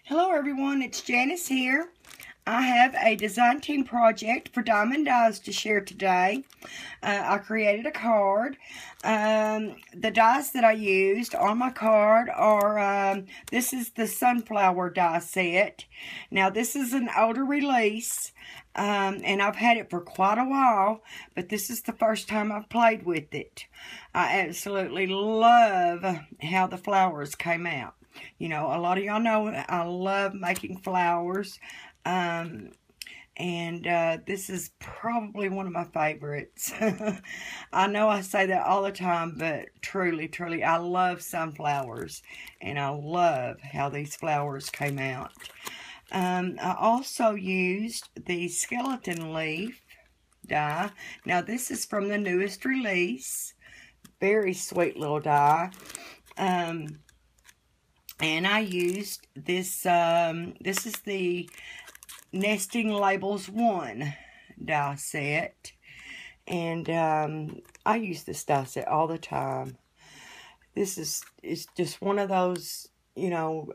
Hello everyone, it's Janice here. I have a design team project for Diamond dies to share today. I created a card. The dies that I used on my card are, this is the sunflower die set. Now this is an older release, and I've had it for quite a while, but this is the first time I've played with it. I absolutely love how the flowers came out. You know, a lot of y'all know I love making flowers. This is probably one of my favorites. I know I say that all the time, but truly, I love sunflowers. And I love how these flowers came out. I also used the skeleton leaf die. Now, this is from the newest release. Very sweet little die. And I used this, this is the Nesting Labels 1 die set. And I use this die set all the time. This is just one of those, you know,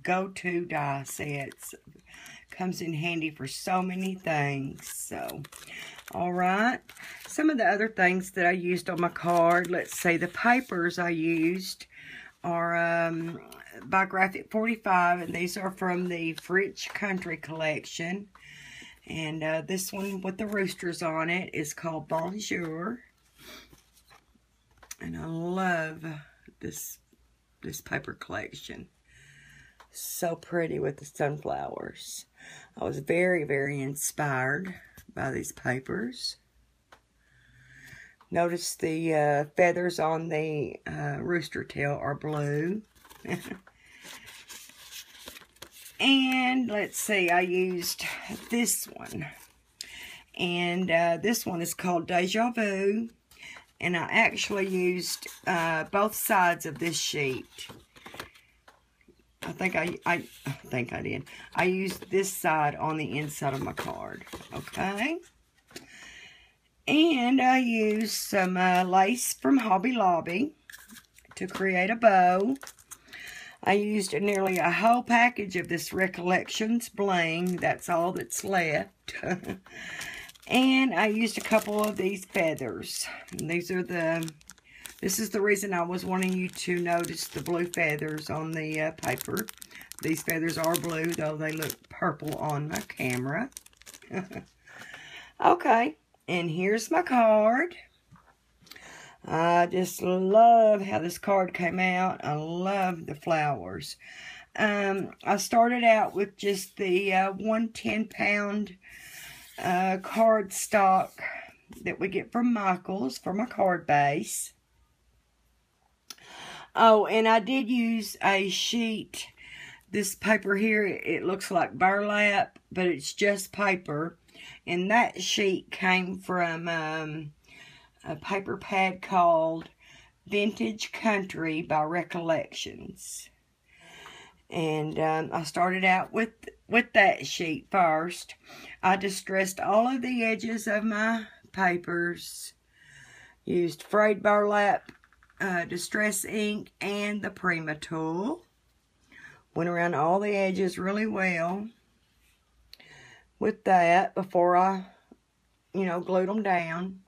go-to die sets. Comes in handy for so many things. So, alright. Some of the other things that I used on my card, let's say the papers I used are by Graphic 45, and these are from the French Country collection. And this one with the roosters on it is called Bonjour. And I love this paper collection. So pretty with the sunflowers. I was very inspired by these papers. Notice the feathers on the rooster tail are blue. And let's see, I used this one. And this one is called Deja Vu. And I actually used both sides of this sheet. I think I did. I used this side on the inside of my card. Okay. And I used some lace from Hobby Lobby to create a bow. I used nearly a whole package of this Recollections bling. That's all that's left. And I used a couple of these feathers. And this is the reason I was wanting you to notice the blue feathers on the paper. These feathers are blue, though they look purple on my camera. Okay. And here's my card. I just love how this card came out. I love the flowers. I started out with just the 110-pound card stock that we get from Michael's for my card base. Oh, and I did use a sheet. This paper here, it looks like burlap, but it's just paper. And that sheet came from a paper pad called Vintage Country by Recollections. And I started out with that sheet first. I distressed all of the edges of my papers. Used frayed burlap, distress ink, and the Prima tool. Went around all the edges really well with that before I, you know, glued them down.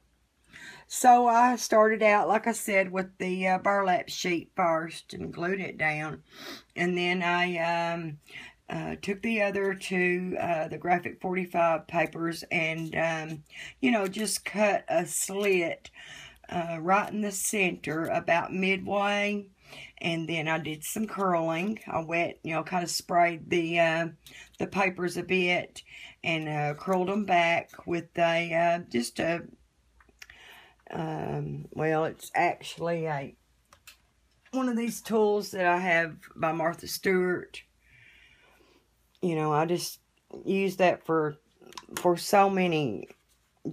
So I started out, like I said, with the burlap sheet first and glued it down. And then I took the other two, the Graphic 45 papers, and, you know, just cut a slit right in the center about midway. And then I did some curling. I wet, you know, kind of sprayed the papers a bit and curled them back with a, just a, well, it's actually one of these tools that I have by Martha Stewart. You know, I just use that for so many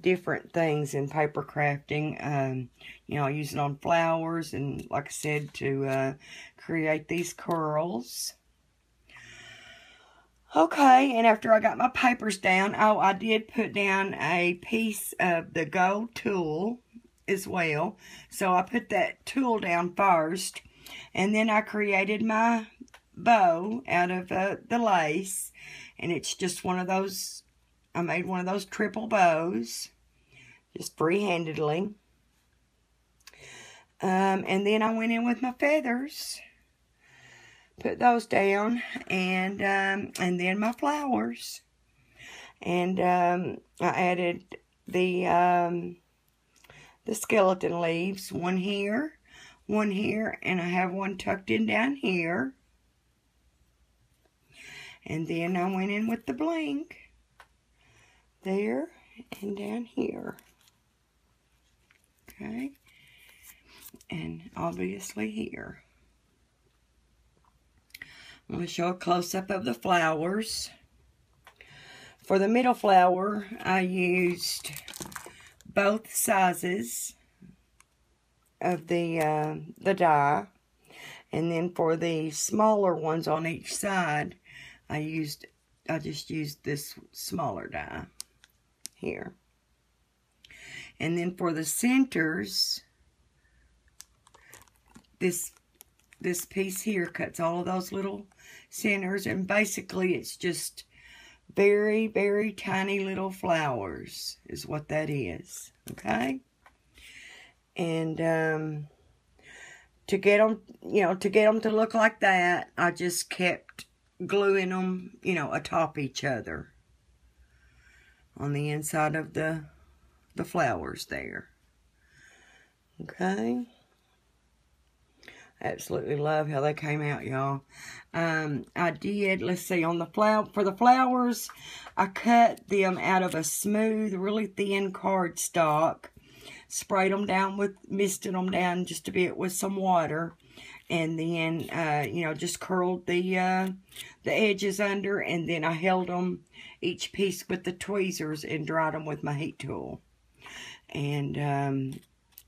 different things in paper crafting. You know, I use it on flowers and, like I said, to create these curls. Okay, and after I got my papers down, oh, I did put down a piece of the gold tool as well. So I put that tool down first, and then I created my bow out of the lace, and it's just one of those, I made one of those triple bows, just free-handedly. And then I went in with my feathers, put those down, and then my flowers. And I added the skeleton leaves, one here, and I have one tucked in down here. And then I went in with the bling there and down here. Okay. And obviously here. I'm going to show a close-up of the flowers. For the middle flower, I used both sizes of the die. And then for the smaller ones on each side, I just used this smaller die here. And then for the centers, this piece here cuts all of those little centers, and basically it's just very, very tiny little flowers is what that is. Okay? And to get them, to look like that, I just kept gluing them, atop each other on the inside of the flowers there. Okay? Absolutely love how they came out, y'all. I did, let's see, for the flowers, I cut them out of a smooth, really thin cardstock. Sprayed them down misted them down just a bit with some water. And then, just curled the edges under. And then I held them, each piece with the tweezers, and dried them with my heat tool. And,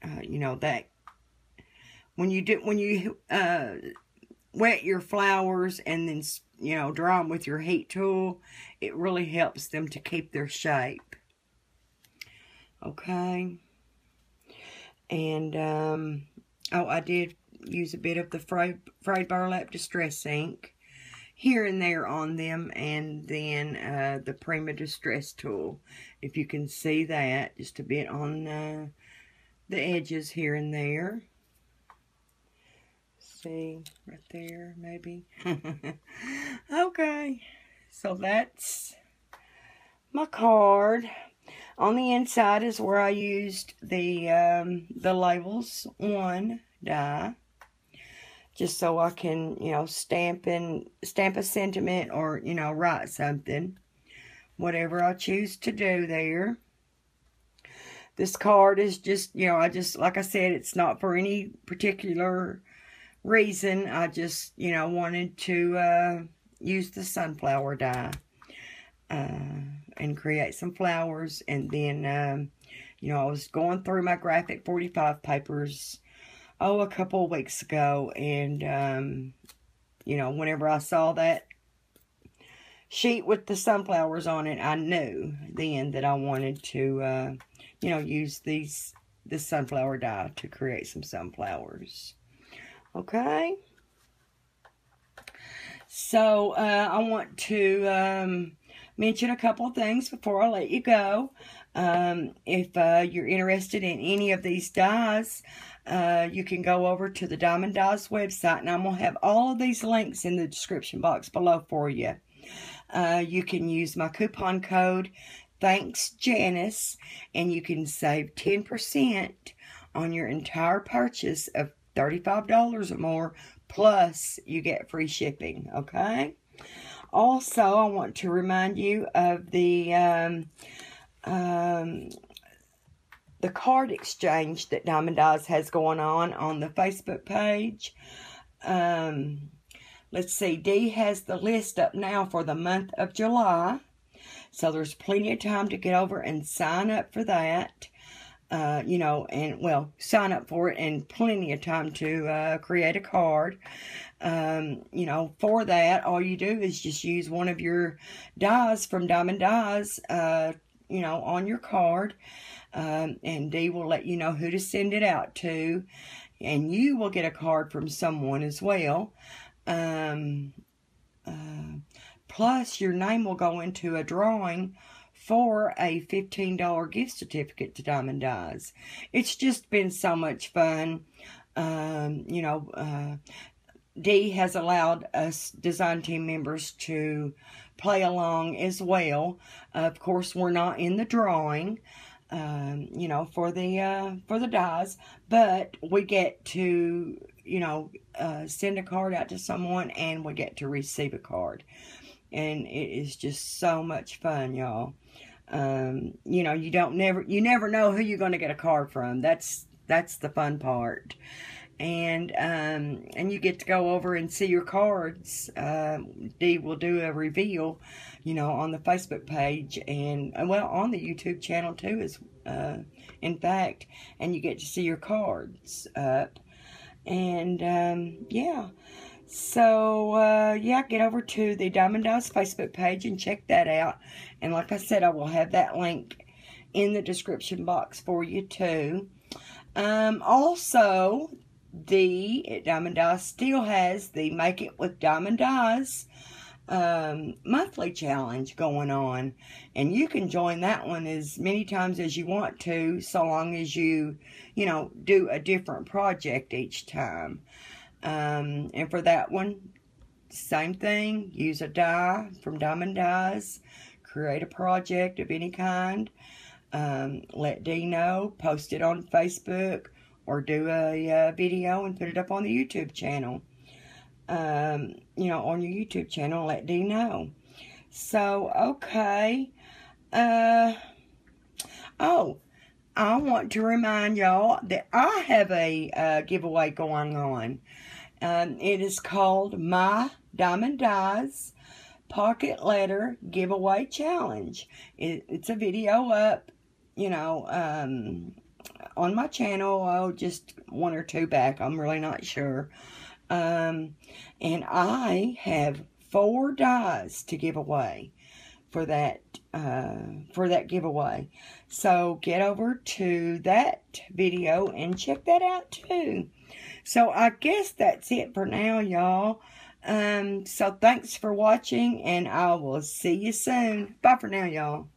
that when you wet your flowers and then, dry them with your heat tool, it really helps them to keep their shape. Okay. And, I did use a bit of the frayed burlap distress ink here and there on them, and then the Prima distress tool, if you can see that, just a bit on the edges here and there. See, right there, maybe. Okay, so that's my card. On the inside is where I used the labels one die, just so I can, stamp a sentiment, or, write something, whatever I choose to do there. This card is just, like I said, it's not for any particular reason. I just, wanted to use the sunflower die and create some flowers. And then, I was going through my graphic 45 papers, a couple of weeks ago. And, whenever I saw that sheet with the sunflowers on it, I knew then that I wanted to, use this sunflower die to create some sunflowers. Okay. So, I want to mention a couple of things before I let you go. If you're interested in any of these dies, you can go over to the Diemond Dies website, and I'm going to have all of these links in the description box below for you. You can use my coupon code, Thanks Janice, and you can save 10% on your entire purchase of $35 or more, plus you get free shipping, okay? Also, I want to remind you of the card exchange that Diemond Dies has going on the Facebook page. Let's see, Dee has the list up now for the month of July. So there's plenty of time to get over and sign up for that. Sign up for it, and plenty of time to create a card. For that, all you do is just use one of your dies from Diemond Dies, on your card. And Dee will let you know who to send it out to. And you will get a card from someone as well. And Plus, your name will go into a drawing for a $15 gift certificate to Diamond Dies. It's just been so much fun. Dee has allowed us design team members to play along as well. Of course, we're not in the drawing, for the dies, but we get to, send a card out to someone, and we get to receive a card. And it is just so much fun, y'all. You never know who you're going to get a card from. That's the fun part. And you get to go over and see your cards. Dee will do a reveal, on the Facebook page, and on the YouTube channel too, in fact, and you get to see your cards up. And yeah, so get over to the Diamond Dies Facebook page and check that out. And like I said, I will have that link in the description box for you too. Also, Diamond Dies still has the Make It with Diamond Dies monthly challenge going on, and you can join that one as many times as you want to, so long as you do a different project each time. And for that one, same thing. Use a die from Diamond Dies, create a project of any kind, let Dee know, post it on Facebook, or do a video and put it up on the YouTube channel. On your YouTube channel, let Dee know. So, okay. Oh, I want to remind y'all that I have a giveaway going on. It is called My Diamond Dies Pocket Letter Giveaway Challenge. It's a video up, on my channel, just one or two back, I'm really not sure. And I have 4 dies to give away for that giveaway. So get over to that video and check that out too. So I guess that's it for now, y'all. So thanks for watching, and I will see you soon. Bye for now, y'all.